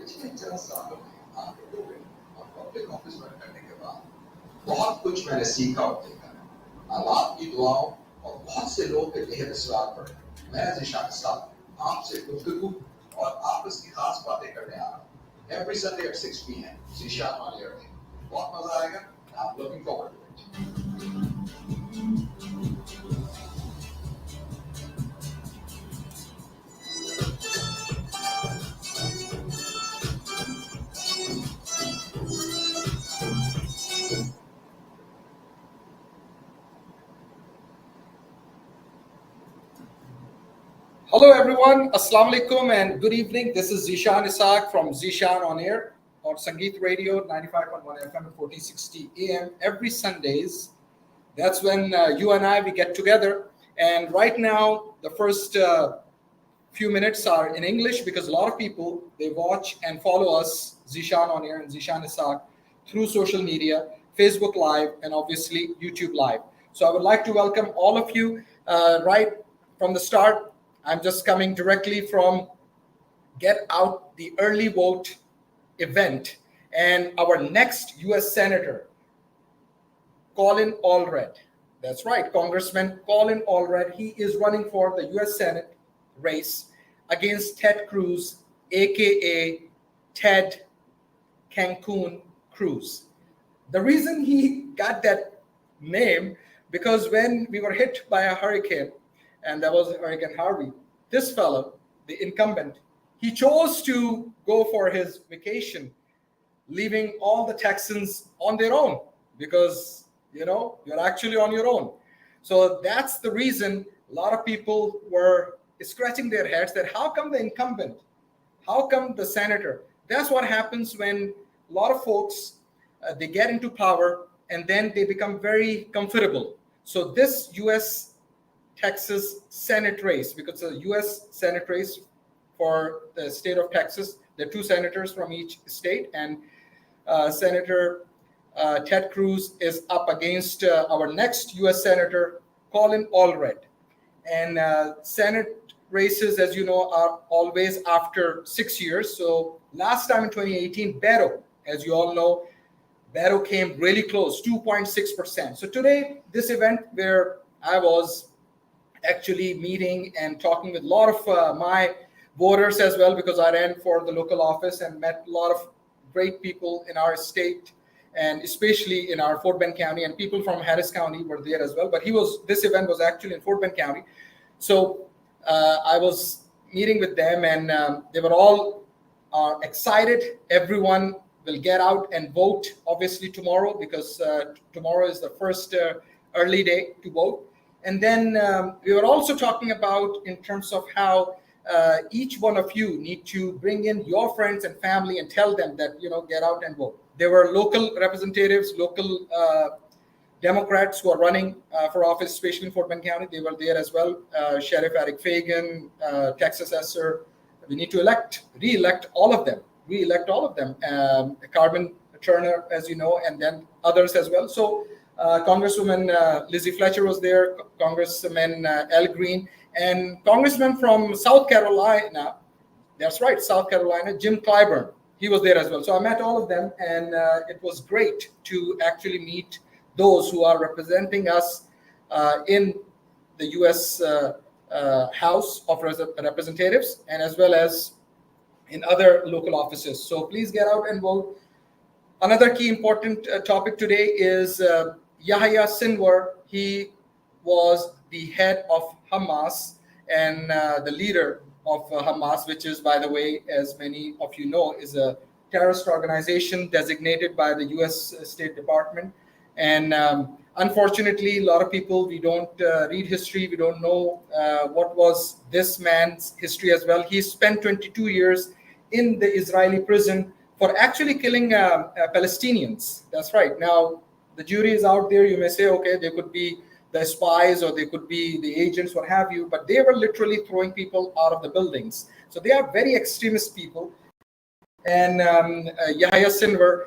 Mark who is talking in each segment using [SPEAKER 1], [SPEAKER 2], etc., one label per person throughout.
[SPEAKER 1] पिछले 4 सालों में आप लोगों में और पब्लिक ऑफिस में करने के बाद बहुत कुछ मैंने सीखा और देखा है। अब आपकी दुआओं और बहुत से लोगों के बेहद असरार पड़े। मैं ज़ीशान साहब आपसे गुफ्तगू और आपस की खास बातें करने आ रहा हूँ। Every Sunday at 6 p.m. Zeeshan on air में बहुत मजा आएगा। I'm looking forward to it.
[SPEAKER 2] Hello everyone, Assalamu alaikum and good evening. This is Zishan Isaac from Zishan on Air on Sangeet Radio 95.1 FM at 1460 AM every Sundays. That's when you and I we get together. And right now, the first few minutes are in English because a lot of people they watch and follow us Zishan on Air and Zishan Isaac through social media, Facebook Live, and obviously YouTube Live. So I would like to welcome all of you right from the start. I'm just coming directly from Get Out the Early Vote event, and our next U.S. Senator, Colin Allred. That's right, Congressman Colin Allred. He is running for the U.S. Senate race against Ted Cruz, aka Ted Cancun Cruz. The reason he got that name because when we were hit by a hurricane, and that was Hurricane Harvey, this fellow, the incumbent, he chose to go for his vacation, leaving all the Texans on their own because you're actually on your own. So that's the reason a lot of people were scratching their heads that how come the incumbent, how come the senator? That's what happens when a lot of folks they get into power and then they become very comfortable. So this U.S. Texas Senate race, because the U.S. Senate race for the state of Texas, there are two senators from each state, and Senator Ted Cruz is up against our next U.S. Senator, Colin Allred. And Senate races, as you know, are always after 6 years. So last time in 2018, Beto, as you all know, Beto came really close, 2.6%. So today, this event where I was actually meeting and talking with a lot of my voters as well, because I ran for the local office and met a lot of great people in our state and especially in our Fort Bend County, and people from Harris County were there as well. But this event was actually in Fort Bend County. So I was meeting with them and they were all excited. Everyone will get out and vote obviously tomorrow because tomorrow is the first early day to vote. And then we were also talking about in terms of how each one of you need to bring in your friends and family and tell them that, get out and vote. There were local representatives, local Democrats who are running for office, especially in Fort Bend County. They were there as well. Sheriff Eric Fagan, Texas Assessor. We need to re-elect all of them. Carmen Turner, as you know, and then others as well. So Congresswoman Lizzie Fletcher was there, Congressman Al Green, and Congressman from South Carolina, that's right, South Carolina, Jim Clyburn. He was there as well. So I met all of them, and it was great to actually meet those who are representing us in the U.S. House of Representatives, and as well as in other local offices. So please get out and vote. Another key important topic today is Yahya Sinwar. He was the head of Hamas and the leader of Hamas, which is, by the way, as many of you know, is a terrorist organization designated by the U.S. State Department. And unfortunately, a lot of people, we don't read history. We don't know what was this man's history as well. He spent 22 years in the Israeli prison for actually killing Palestinians. That's right. Now, the jury is out there. You may say, okay, they could be the spies or they could be the agents, what have you, but they were literally throwing people out of the buildings. So they are very extremist people. And Yahya Sinwar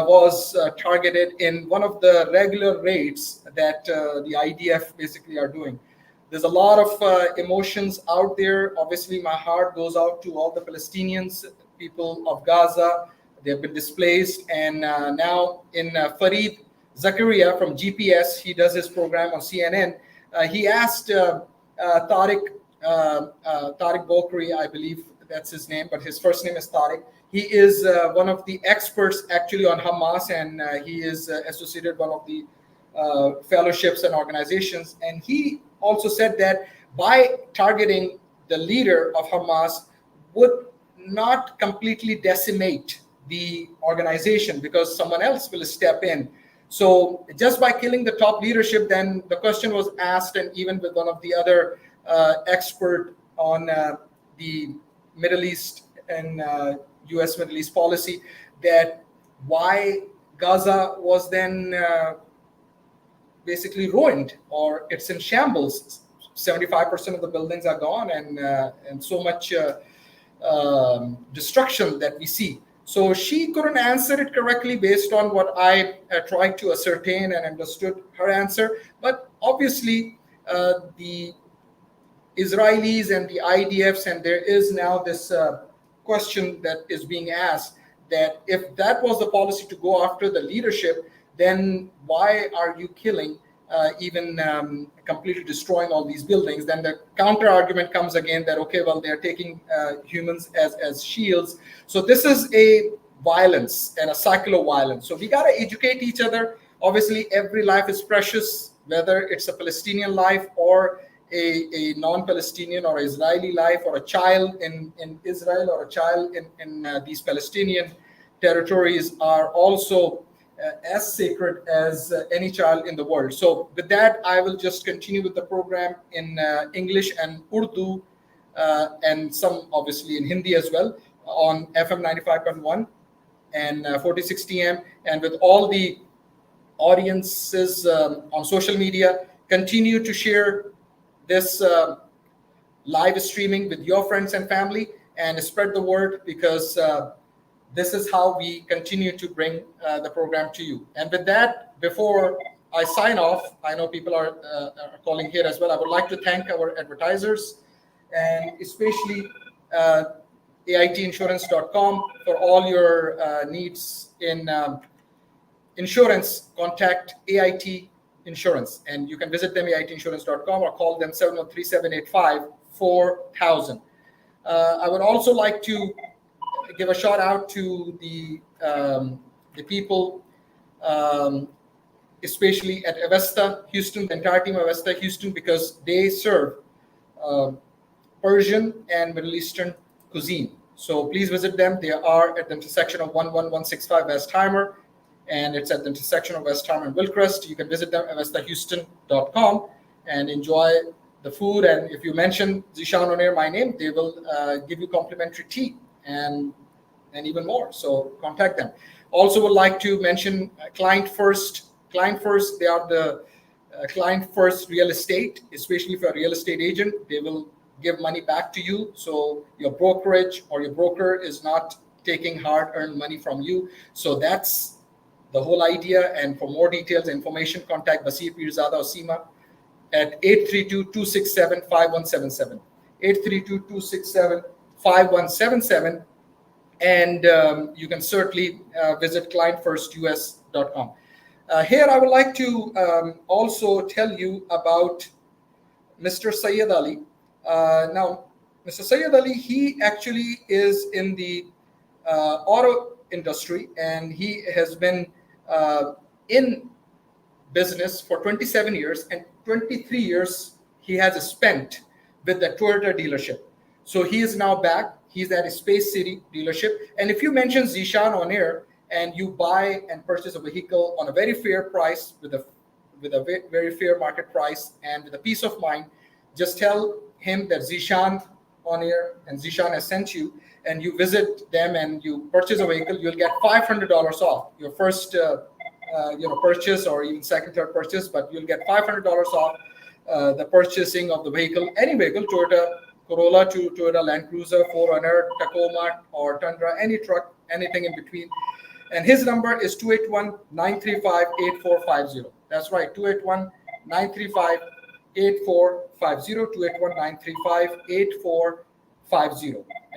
[SPEAKER 2] was targeted in one of the regular raids that the IDF basically are doing. There's a lot of emotions out there. Obviously, my heart goes out to all the Palestinians people of Gaza. They have been displaced, and now in Fareed Zakaria from GPS, he does his program on CNN. He asked Tariq Bokhari, I believe that's his name, but his first name is Tariq. He is one of the experts actually on Hamas, and he is associated with one of the fellowships and organizations. And he also said that by targeting the leader of Hamas would not completely decimate the organization, because someone else will step in. So just by killing the top leadership, then the question was asked, and even with one of the other expert on the Middle East and U.S. Middle East policy, that why Gaza was then basically ruined, or it's in shambles. 75% of the buildings are gone, and so much destruction that we see. So she couldn't answer it correctly based on what I tried to ascertain and understood her answer. But obviously, the Israelis and the IDFs, and there is now this question that is being asked, that if that was the policy to go after the leadership, then why are you killing, even completely destroying all these buildings? Then the counter argument comes again that, okay, well, they're taking humans as shields. So this is a violence and a cycle of violence. So we got to educate each other. Obviously, every life is precious, whether it's a Palestinian life or a non-Palestinian or Israeli life, or a child in Israel or a child in these Palestinian territories are also as sacred as any child in the world. So with that, I will just continue with the program in English and Urdu, and some obviously in Hindi as well, on FM 95.1 and 4060 AM. And with all the audiences on social media, continue to share this live streaming with your friends and family, and spread the word, because this is how we continue to bring the program to you. And with that, before I sign off, I know people are calling here as well. I would like to thank our advertisers, and especially AITinsurance.com for all your needs in insurance. Contact AIT Insurance, and you can visit them AITinsurance.com, or call them 713-785-4000. I would also like to give a shout out to the people, especially at Avesta Houston, the entire team of Avesta Houston, because they serve Persian and Middle Eastern cuisine. So please visit them. They are at the intersection of 11165 Westheimer, and it's at the intersection of Westheimer and Wilcrest. You can visit them at avestahouston.com and enjoy the food. And if you mention Zishan on air, my name, they will give you complimentary tea and even more. So contact them. Also would like to mention Client First. Client First, they are the Client First real estate, especially if you're a real estate agent. They will give money back to you. So your brokerage or your broker is not taking hard-earned money from you. So that's the whole idea. And for more details and information, contact Basir Pirzada Osima at 832-267-5177. 832-267-5177. And you can certainly visit clientfirstus.com. Here, I would like to also tell you about Mr. Sayyid Ali. Now, Mr. Sayyid Ali, he actually is in the auto industry, and he has been in business for 27 years, and 23 years he has spent with the Toyota dealership. So he is now back. He's at a Space City dealership. And if you mention Zishan on air and you buy and purchase a vehicle on a very fair price, with a very fair market price and with a peace of mind, just tell him that Zishan on air and Zishan has sent you, and you visit them and you purchase a vehicle, you'll get $500 off your first purchase, or even second, third purchase, but you'll get $500 off the purchasing of the vehicle, any vehicle, Toyota Corolla to Toyota Land Cruiser, 4Runner, Tacoma, or Tundra, any truck, anything in between. And his number is 281-935-8450. That's right, 281-935-8450, 281-935-8450.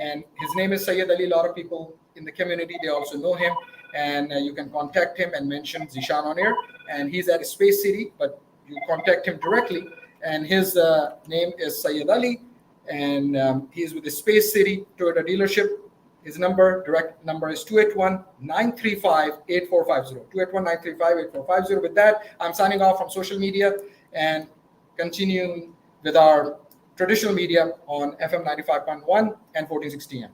[SPEAKER 2] And his name is Sayyid Ali. A lot of people in the community, they also know him. And you can contact him and mention Zishan on air. And he's at Space City, but you contact him directly. And his name is Sayyid Ali. And he's with the Space City Toyota dealership. His direct number is 281-935-8450. 281-935-8450. With that, I'm signing off from social media and continuing with our traditional media on FM 95.1 and 1460 AM.